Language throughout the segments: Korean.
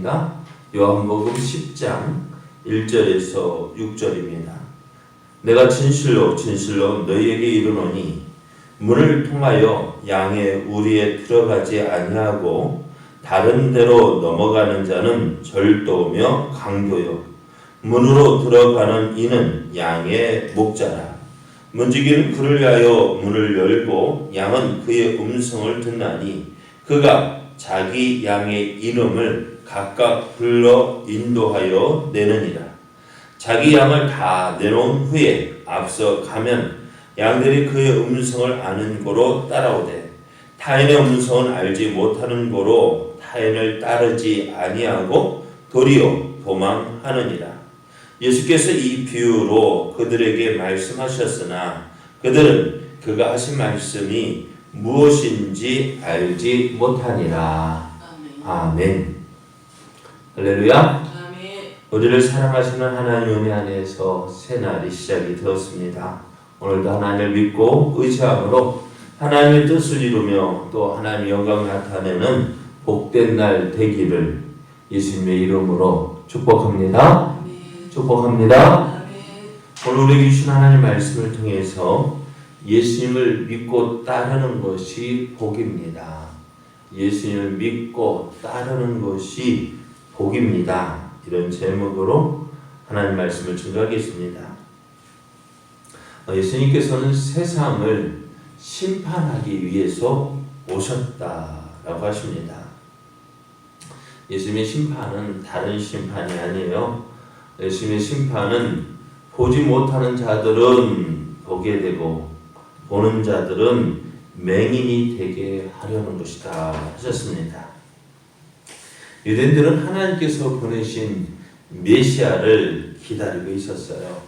말씀입니다. 요한복음 10장 1절에서 6절입니다. 내가 진실로 진실로 너희에게 이르노니 문을 통하여 양의 우리에 들어가지 아니하고 다른 데로 넘어가는 자는 절도며 강도요 문으로 들어가는 이는 양의 목자라. 문지기는 그를 위하여 문을 열고 양은 그의 음성을 듣나니 그가 자기 양의 이름을 각각 불러 인도하여 내느니라. 자기 양을 다 내놓은 후에 앞서 가면 양들이 그의 음성을 아는 고로 따라오되 타인의 음성은 알지 못하는 고로 타인을 따르지 아니하고 도리어 도망하느니라. 예수께서 이 비유로 그들에게 말씀하셨으나 그들은 그가 하신 말씀이 무엇인지 알지 못하니라. 아멘. 할렐루야. 우리를 사랑하시는 하나님 은혜 안에서 새날이 시작이 되었습니다. 오늘도 하나님을 믿고 의지함으로 하나님의 뜻을 이루며 또 하나님의 영광을 나타내는 복된 날 되기를 예수님의 이름으로 축복합니다. 축복합니다. 오늘 우리에게 주신 하나님의 말씀을 통해서 예수님을 믿고 따르는 것이 복입니다. 예수님을 믿고 따르는 것이 복입니다. 이런 제목으로 하나님 말씀을 증거하겠습니다. 예수님께서는 세상을 심판하기 위해서 오셨다라고 하십니다. 예수님의 심판은 다른 심판이 아니에요. 예수님의 심판은 보지 못하는 자들은 보게 되고 보는 자들은 맹인이 되게 하려는 것이다 하셨습니다. 유대인들은 하나님께서 보내신 메시아를 기다리고 있었어요.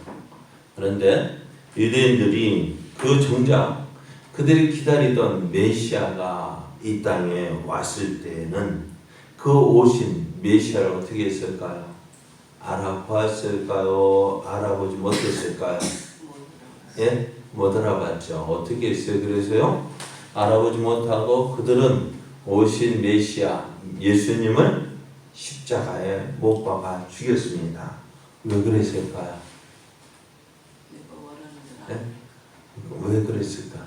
그런데 유대인들이 정작 그들이 기다리던 메시아가 이 땅에 왔을 때에는 그 오신 메시아를 어떻게 했을까요? 알아보았을까요? 알아보지 못했을까요? 예? 못 알아봤죠. 어떻게 했어요? 그래서요? 알아보지 못하고 그들은 오신 메시아 예수님을 십자가에 못 박아 죽였습니다. 왜 그랬을까요? 네? 왜 그랬을까?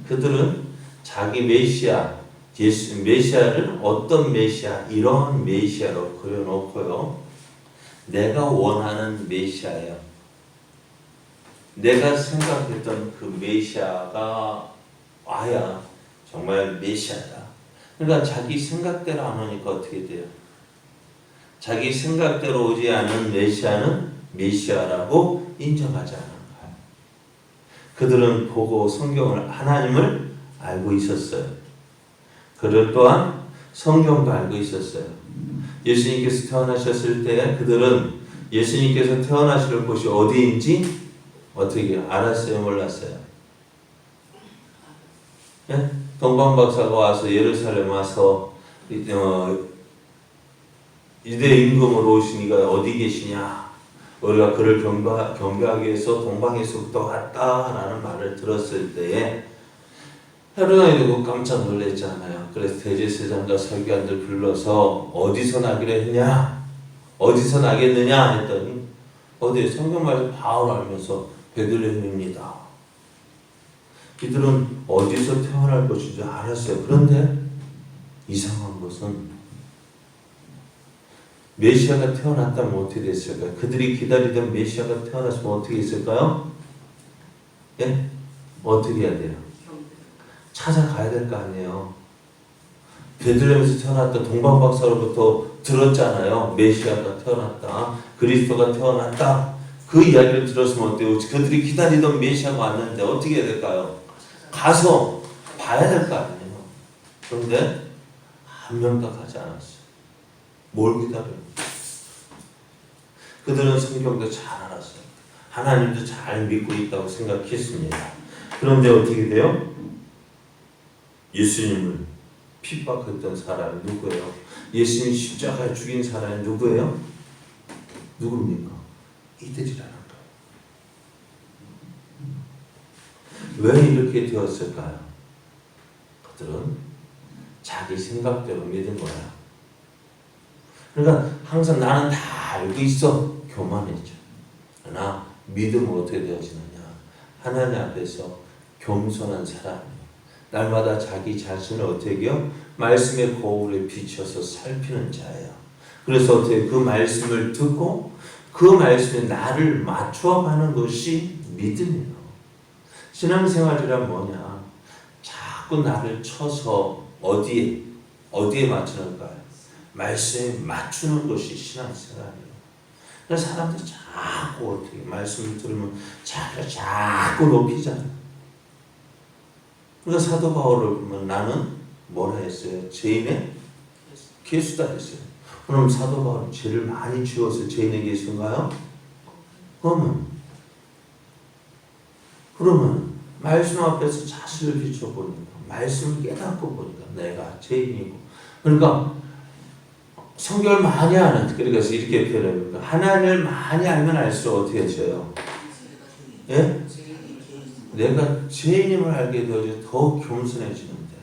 그들은 자기 메시아, 메시아를 어떤 메시아, 이런 메시아로 그려놓고요. 내가 원하는 메시아예요. 내가 생각했던 그 메시아가 와야 정말 메시아다. 그러니까 자기 생각대로 안 오니까 어떻게 돼요? 자기 생각대로 오지 않은 메시아는 메시아라고 인정하지 않은 거예요. 그들은 보고 성경을 하나님을 알고 있었어요. 그들 또한 성경도 알고 있었어요. 예수님께서 태어나셨을 때 그들은 예수님께서 태어나실 곳이 어디인지 어떻게 알았어요? 몰랐어요? 예? 동방박사가 와서 예루살렘 와서 유대 임금으로 오시니까 어디 계시냐? 우리가 그를 경배하기 위해서 동방에서부터 왔다라는 말을 들었을 때에 헤롯 왕이 깜짝 놀랐잖아요. 그래서 대제사장과 서기관들 불러서 어디서 나기로 했냐? 어디서 나겠느냐? 했더니 어디 성경 말씀 바로 알면서 베들레헴입니다. 이들은 어디서 태어날 것인지 알았어요. 그런데 이상한 것은 메시아가 태어났다면 어떻게 됐을까요? 그들이 기다리던 메시아가 태어났으면 어떻게 했을까요? 예? 어떻게 해야 돼요? 찾아가야 될 거 아니에요. 베들레헴에서 태어났다 동방박사로부터 들었잖아요. 메시아가 태어났다. 그리스도가 태어났다. 그 이야기를 들었으면 어때요? 그들이 기다리던 메시아가 왔는데 어떻게 해야 될까요? 가서 봐야 될 거 아니에요. 그런데 한 명도 가지 않았어요. 뭘 기다려요? 그들은 성경도 잘 알았어요. 하나님도 잘 믿고 있다고 생각했습니다. 그런데 어떻게 돼요? 예수님을 핍박했던 사람이 누구예요? 예수님 십자가에 죽인 사람이 누구예요? 누굽니까? 이들이라는 거예요. 왜 이렇게 되었을까요? 그들은 자기 생각대로 믿은 거야. 그러니까 항상 나는 다 알고 있어. 교만해져. 그러나 믿음은 어떻게 되어지느냐. 하나님 앞에서 겸손한 사람이에요. 날마다 자기 자신을 어떻게 해요? 말씀의 거울에 비춰서 살피는 자예요. 그래서 어떻게 그 말씀을 듣고 그 말씀에 나를 맞춰가는 것이 믿음이에요. 신앙생활이란 뭐냐? 자꾸 나를 쳐서 어디에 맞추는가요? 말씀에 맞추는 것이 신앙생활이에요. 그래서 사람들이 자꾸 어떻게 말씀을 들으면 자꾸 높이잖아요. 그러니까 사도 바울을 보면 나는 뭐라 했어요? 죄인의 개수다 했어요. 그럼 사도 바울은 죄를 많이 지어서 죄인의 개수인가요? 그러면 말씀 앞에서 자신을 비춰보니까 말씀을 깨닫고 보니까 내가 죄인이고 그러니까 성경을 많이 아는 그러니까 이렇게 표현해볼까 하나님을 많이 알면 알수록 어떻게 해져요? 예? 내가 죄인임을 알게 되어서 더 겸손해지는데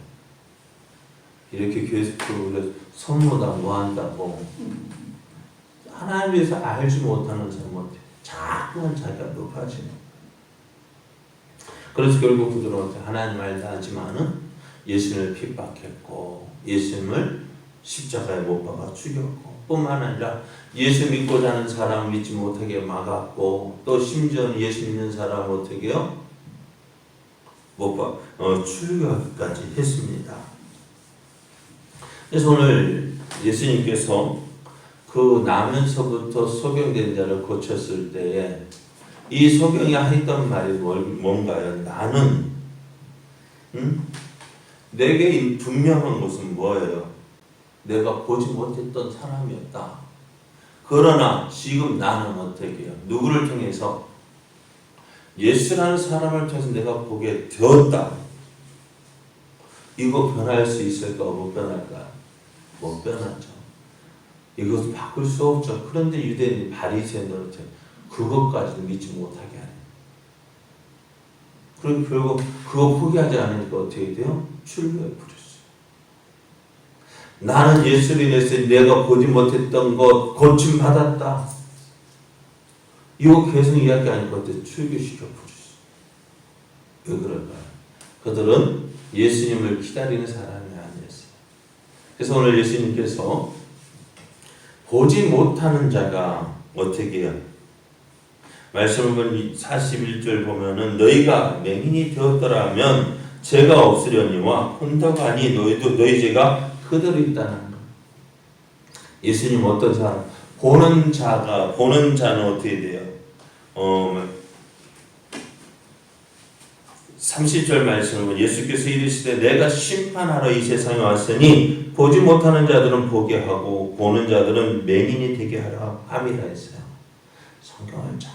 이렇게 교회에서 원래 선무다 뭐한다고 하나님에 대해서 알지 못하는 사람한테 자꾸만 자기가 높아지는. 그래서 결국 그들은 하나님 말도 하지만은 예수님을 핍박했고 예수님을 십자가에 못 박아 죽였고 뿐만 아니라 예수 믿고자 하는 사람 믿지 못하게 막았고 또 심지어 예수 믿는 사람 어떻게 해요? 출교하기까지 했습니다. 그래서 오늘 예수님께서 그 나면서부터 소경된 자를 고쳤을 때에 이 소경이 했던 말이 뭔가요? 나는 내게 분명한 것은 뭐예요? 내가 보지 못했던 사람이었다. 그러나 지금 나는 어떻게 해요? 누구를 통해서? 예수라는 사람을 통해서 내가 보게 되었다. 이거 변할 수 있을까? 못 변할까? 못 변하죠. 이것을 바꿀 수 없죠. 그런데 유대인이 바리새인들한테 그것까지는 믿지 못하게 하네요. 그리고 결국 그거 포기하지 않으니까 어떻게 돼요? 출교해 버렸어요. 나는 예수를 인해서 내가 보지 못했던 것 고침받았다. 이거 계속 이야기하니까 어때? 출교시켜 버렸어요. 왜 그럴까요? 그들은 예수님을 기다리는 사람이 아니었어요. 그래서 오늘 예수님께서 보지 못하는 자가 어떻게 해요? 말씀을 보면 41절 보면은 너희가 맹인이 되었더라면 죄가 없으려니와 본다가 아니 너희 죄가 그대로 있다는 거. 예수님 어떤 사람? 보는 자는 어떻게 돼요? 30절 말씀을 보면 예수께서 이르시되 내가 심판하러 이 세상에 왔으니 보지 못하는 자들은 보게 하고 보는 자들은 맹인이 되게 하라 함이라 했어요. 성경을 잘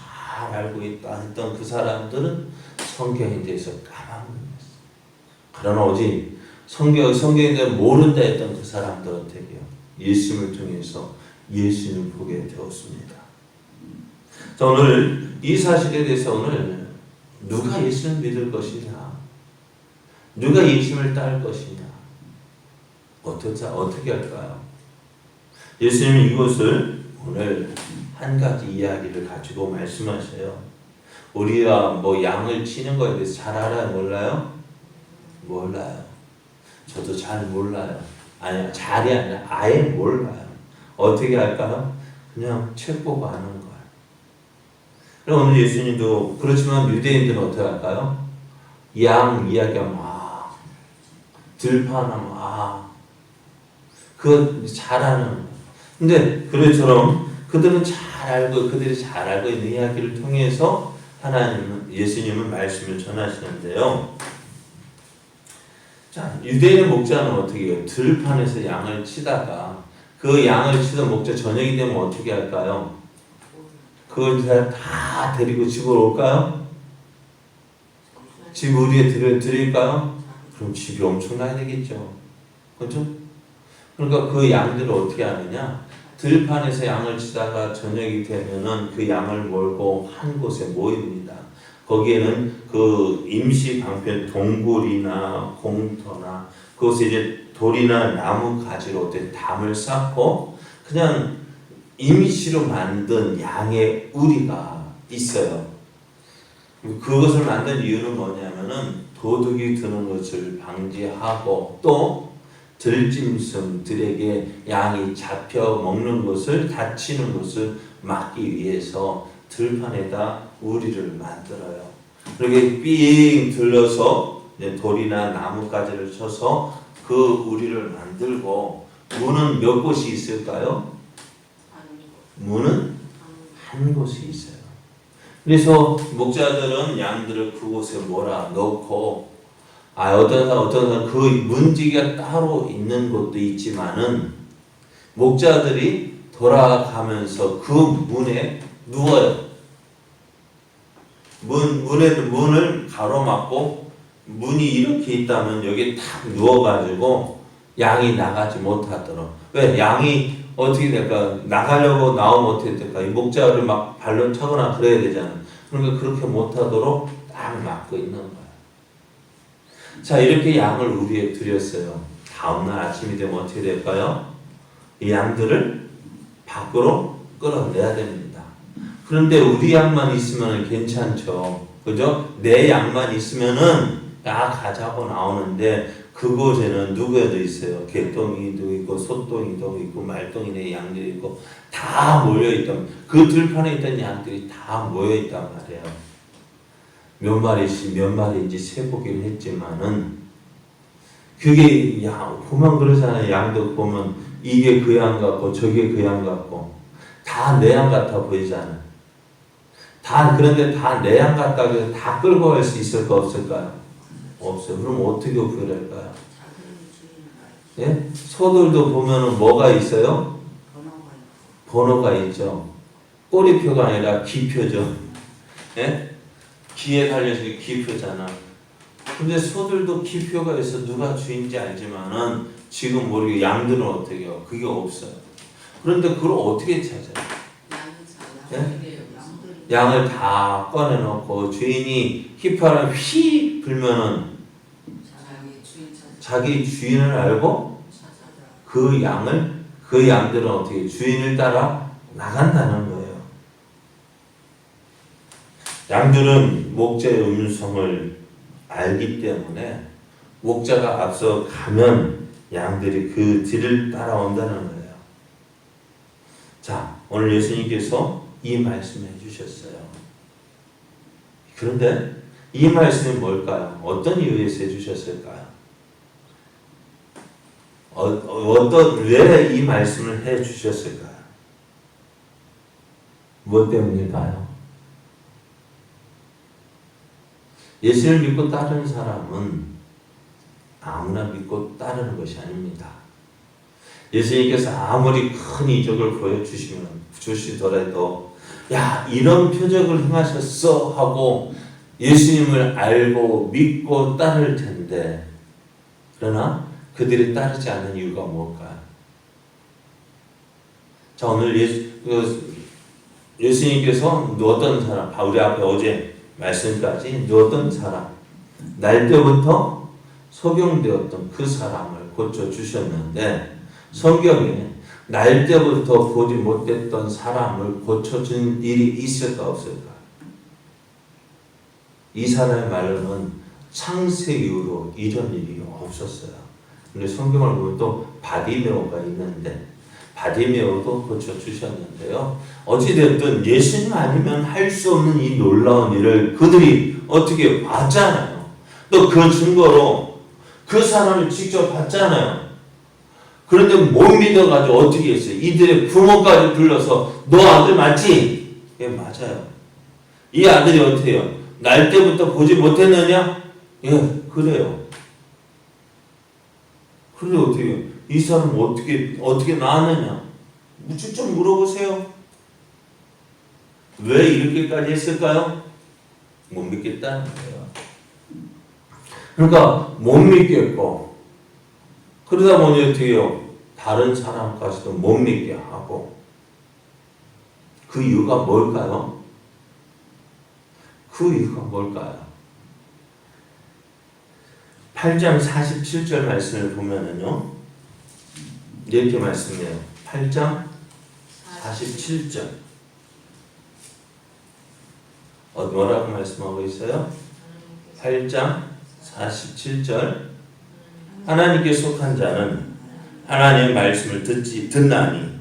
알고 있다 했던 그 사람들은 성경에 대해서 까먹었어요. 그러나 오직 성경에 대해 모른다 했던 그 사람들은 어떻게 해요? 예수님을 통해서 예수님을 보게 되었습니다. 자, 오늘 이 사실에 대해서 오늘 누가 예수를 믿을 것이냐? 누가 예수님을 따를 것이냐? 어떻게 할까요? 예수님은 이것을 오늘 한 가지 이야기를 가지고 말씀하셔요. 우리가 양을 치는 거에 대해서 잘 알아요? 몰라요? 몰라요. 저도 잘 몰라요. 아니요, 잘이 아니라 아예 몰라요. 어떻게 할까요? 그냥 책 보고 아는 거예요. 그럼 오늘 예수님도 그렇지만 유대인들은 어떻게 할까요? 양 이야기하면 들판하면 그거 잘하는 거예요. 근데 그처럼 그들이 잘 알고 있는 이야기를 통해서 예수님은 말씀을 전하시는데요. 자, 유대인의 목자는 어떻게 해요? 들판에서 양을 치다가 그 양을 치던 목자 저녁이 되면 어떻게 할까요? 그걸 다 데리고 집으로 올까요? 집 우리에 드릴까요? 그럼 집이 엄청나야 되겠죠. 그렇죠? 그러니까 그 양들을 어떻게 하느냐? 들판에서 양을 치다가 저녁이 되면은 그 양을 몰고 한 곳에 모입니다. 거기에는 그 임시 방편 동굴이나 공터나 그곳에 이제 돌이나 나무 가지로 담을 쌓고 그냥 이미지로 만든 양의 우리가 있어요. 그것을 만든 이유는 뭐냐면은 도둑이 드는 것을 방지하고 또 들짐승들에게 양이 잡혀 먹는 것을 다치는 것을 막기 위해서 들판에다 우리를 만들어요. 그렇게 삥 들러서 돌이나 나뭇가지를 쳐서 그 우리를 만들고 문은 몇 곳이 있을까요? 문은 한 곳이 있어요. 그래서 목자들은 양들을 그곳에 몰아넣고 어떤 사람 그 문지기가 따로 있는 곳도 있지만은 목자들이 돌아가면서 그 문에 누워요. 문을 가로막고 문이 이렇게 있다면 여기 탁 누워가지고 양이 나가지 못하도록. 왜? 양이 어떻게 될까? 나가려고 나오면 어떻게 될까? 이 목자를 막 발로 차거나 그래야 되잖아. 그러니까 그렇게 못하도록 딱 막고 있는 거야. 자, 이렇게 양을 우리에 드렸어요. 다음날 아침이 되면 어떻게 될까요? 이 양들을 밖으로 끌어내야 됩니다. 그런데 우리 양만 있으면 괜찮죠. 그죠? 내 양만 있으면은 가자고 나오는데 그곳에는 누구에도 있어요. 개똥이도 있고 소똥이도 있고 말똥이네 양들이 있고 다 모여있던 그 들판에 있던 양들이 다 모여있단 말이에요. 몇 마리인지 세보긴 했지만은 그게 보면 그러잖아요. 양도 보면 이게 그 양 같고 저게 그 양 같고 다 내 양 같아 보이잖아요. 그런데 다 내 양 같다고 해서 다 끌고 갈 수 있을까 없을까요? 없어요. 그럼 어떻게 구별할까요? 예? 소들도 보면은 뭐가 있어요? 번호가 있죠. 꼬리표가 아니라 기표죠. 예? 기에 달려서 기표잖아. 근데 소들도 기표가 있어. 누가 주인지 알지만은 지금 모르게 양들은 어떻게 해요? 그게 없어요. 그런데 그걸 어떻게 찾아요? 예? 양을 다 꺼내놓고 주인이 휘파람 휘 불면은 자기 주인을 알고 그 양들은 어떻게 주인을 따라 나간다는 거예요. 양들은 목자의 음성을 알기 때문에 목자가 앞서 가면 양들이 그 뒤를 따라온다는 거예요. 자, 오늘 예수님께서 이 말씀을 해주셨어요. 그런데 이 말씀이 뭘까요? 어떤 이유에서 해주셨을까요? 왜 이 말씀을 해주셨을까요? 무엇 때문일까요? 예수를 믿고 따르는 사람은 아무나 믿고 따르는 것이 아닙니다. 예수님께서 아무리 큰 이적을 보여주시더라도 이런 표적을 행하셨어 하고 예수님을 알고 믿고 따를 텐데 그러나 그들이 따르지 않는 이유가 뭘까요? 자, 오늘 예수님께서 어떤 사람, 우리 앞에 어제 말씀까지 어떤 사람, 날 때부터 소경되었던 그 사람을 고쳐주셨는데 성경에 날 때부터 보지 못했던 사람을 고쳐준 일이 있을까 없을까? 이 사람의 말로는 창세 이후로 이런 일이 없었어요. 근데 성경을 보면 또 바디메오가 있는데 바디메오도 고쳐주셨는데요. 어찌됐든 예수님 아니면 할 수 없는 이 놀라운 일을 그들이 어떻게 봤잖아요. 또 그 증거로 그 사람을 직접 봤잖아요. 그런데 못 믿어가지고 어떻게 했어요? 이들의 부모까지 불러서 너 아들 맞지? 예, 맞아요. 이 아들이 어떻게 해요? 날 때부터 보지 못했느냐? 예, 그래요. 그런데 어떻게 해요? 이 사람 어떻게 낳았느냐? 직접 물어보세요. 왜 이렇게까지 했을까요? 못 믿겠다는 거예요. 그러니까 못 믿겠고 그러다 보니 어떻게 해요? 다른 사람까지도 못 믿게 하고 그 이유가 뭘까요? 그 이유가 뭘까요? 8장 47절 말씀을 보면은요 이렇게 말씀해요. 8장 47절. 뭐라고 말씀하고 있어요? 8장 47절. 하나님께 속한 자는 하나님의 말씀을 듣나니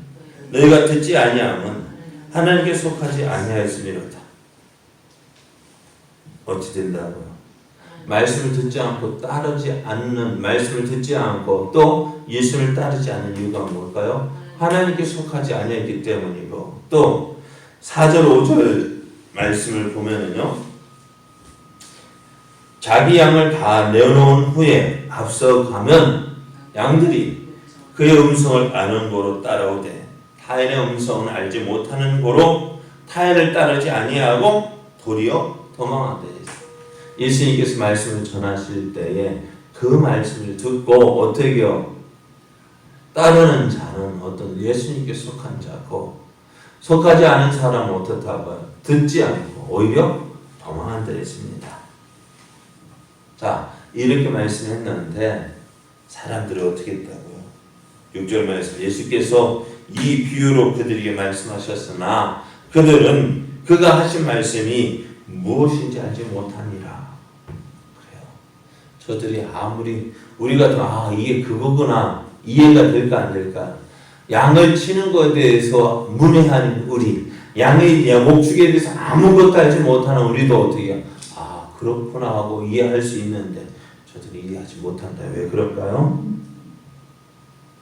너희가 듣지 아니함은 하나님께 속하지 아니하였음이로다. 어찌 된다고요? 말씀을 듣지 않고 따르지 않는, 말씀을 듣지 않고 또 예수를 따르지 않는 이유가 뭘까요? 하나님께 속하지 아니했기 때문이고, 또 4절 5절 말씀을 보면은요, 자기 양을 다 내어놓은 후에 앞서가면 양들이 그의 음성을 아는 고로 따라오되 타인의 음성은 알지 못하는 고로 타인을 따르지 아니하고 도리어 도망하되. 예수님께서 말씀을 전하실 때에 그 말씀을 듣고 어떻게요? 따르는 자는 어떤 예수님께 속한 자고, 속하지 않은 사람은 어떻다고요? 듣지 않고 오히려 도망한다 했습니다. 자, 이렇게 말씀했는데 사람들이 어떻게 했다고요? 6절 말씀, 예수께서 이 비유로 그들에게 말씀하셨으나 그들은 그가 하신 말씀이 무엇인지 알지 못하니라. 그래요. 저들이 아무리 우리가 이게 그거구나 이해가 될까 안 될까? 양을 치는 것에 대해서 문외한 우리, 양의 목축에 대해서 아무것도 알지 못하는 우리도 어떻게 그렇구나 하고 이해할 수 있는데 저들이 이해하지 못한다. 왜 그럴까요?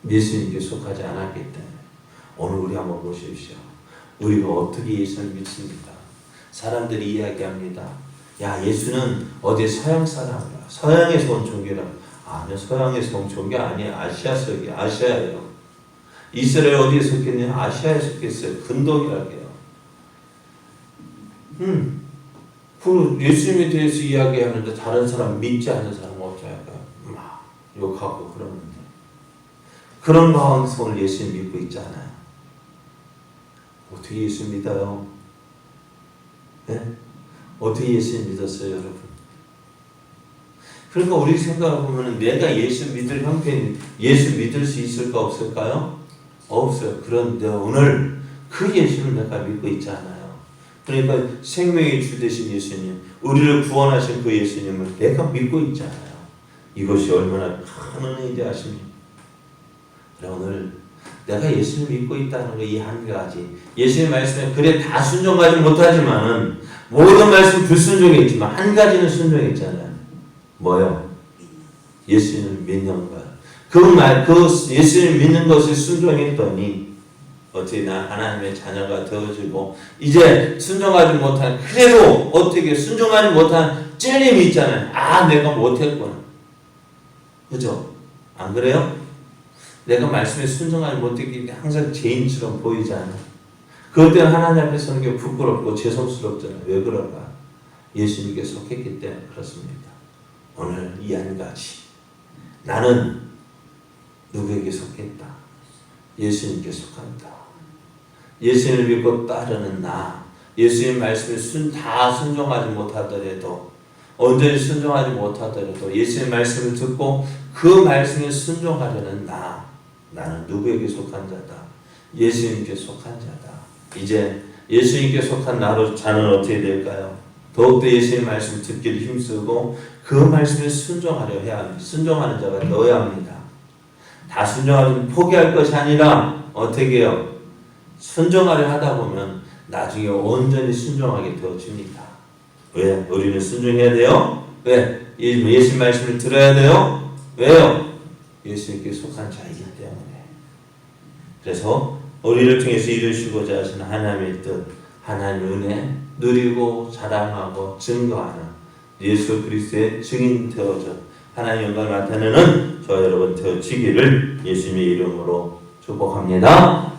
예수님께 속하지 않았기 때문에. 오늘 우리 한번 보십시오. 우리가 어떻게 예수를 믿습니까? 사람들이 이야기합니다. 야, 예수는 어디 서양 사람이야. 서양에서 온 종교라. 아니요, 서양에서 온 종교 아니에요. 아시아예요. 이스라엘 어디에 속했냐? 아시아에 속했어요. 근동이라고요. 그 예수님에 대해서 이야기하는데 다른 사람 믿지 않는 사람은 어쩌할까요? 막 욕하고 그러는데, 그런 가운데서 오늘 예수님 믿고 있잖아요. 어떻게 예수 믿어요? 네? 어떻게 예수님 믿었어요, 여러분? 그러니까 우리 생각해보면 내가 예수 믿을 형편, 예수 믿을 수 있을까 없을까요? 없어요. 그런데 오늘 그 예수를 내가 믿고 있잖아요. 그러니까 생명의 주 되신 예수님, 우리를 구원하신 그 예수님을 내가 믿고 있잖아요. 이것이 얼마나 큰 은혜인지 아십니까? 오늘 내가 예수를 믿고 있다는 거 이 한 가지, 예수의 말씀에 그래 다 순종하지 못하지만은 모든 말씀 불순종했지만 한 가지는 순종했잖아요. 뭐요? 예수님을 믿는 것. 그 예수님을 믿는 것을 순종했더니 어떻게 나 하나님의 자녀가 되어지고, 이제 순종하지 못한, 그래도 어떻게 순종하지 못한 찔림이 있잖아요. 내가 못했구나. 그죠? 안 그래요? 내가 말씀에 순종하지 못했기 때문에 항상 죄인처럼 보이잖아요. 그럴 때는 하나님 앞에 서는 게 부끄럽고 죄송스럽잖아요. 왜 그럴까? 예수님께 속했기 때문에 그렇습니다. 오늘 이 한 가지, 나는 누구에게 속했다? 예수님께 속한다. 예수님을 믿고 따르는 나, 예수님 말씀에 다 순종하지 못하더라도, 온전히 순종하지 못하더라도 예수님 말씀을 듣고 그 말씀에 순종하려는 나는 누구에게 속한 자다? 예수님께 속한 자다. 이제 예수님께 속한 자는 어떻게 될까요? 더욱더 예수님 말씀 듣기를 힘쓰고 그 말씀에 순종하려 해야 합니다. 순종하는 자가 되어야 합니다. 다 순종하면 포기할 것이 아니라 어떻게 해요? 순종하려 하다 보면 나중에 온전히 순종하게 되어집니다. 왜? 우리는 순종해야 돼요? 왜? 예수님 말씀을 들어야 돼요? 왜요? 예수님께 속한 자이기 때문에. 그래서 우리를 통해서 이루시고자 하시는 하나님의 뜻, 하나님의 은혜 누리고 자랑하고 증거하는 예수 그리스도의 증인 되어져 하나님의 영광을 나타내는 저와 여러분 되어지기를 예수님의 이름으로 축복합니다.